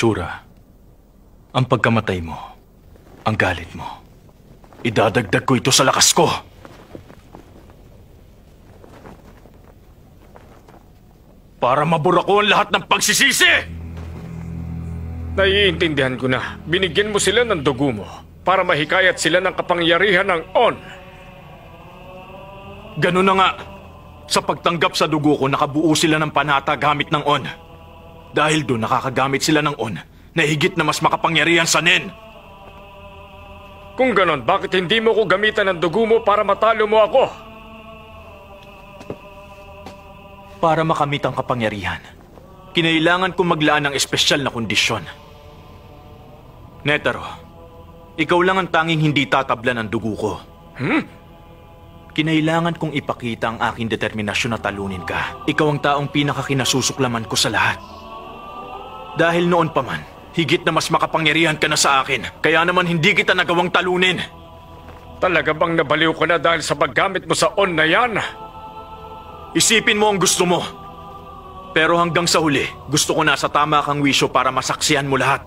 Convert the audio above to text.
Shura, ang pagkamatay mo, ang galit mo, idadagdag ko ito sa lakas ko. Para mabura ko ang lahat ng pagsisisi! Naiintindihan ko na. Binigyan mo sila ng dugo mo para mahikayat sila ng kapangyarihan ng On. Ganun na nga. Sa pagtanggap sa dugo ko, nakabuo sila ng panata gamit ng On. Dahil doon nakakagamit sila ng On na higit na mas makapangyarihan sa Nen. Kung ganon, bakit hindi mo ko gamitan ng dugo mo para matalo mo ako? Para makamit ang kapangyarihan, kinailangan kong maglaan ng espesyal na kondisyon. Netero, ikaw lang ang tanging hindi tatablan ng dugo ko. Kinailangan kong ipakita ang aking determinasyon na talunin ka. Ikaw ang taong pinakakinasusuklaman ko sa lahat. Dahil noon pa man, higit na mas makapangyarihan ka na sa akin. Kaya naman hindi kita nagawang talunin. Talaga bang nabaliw ko na dahil sa paggamit mo sa On na yan? Isipin mo ang gusto mo. Pero hanggang sa huli, gusto ko na sa tama kang wisyo para masaksihan mo lahat.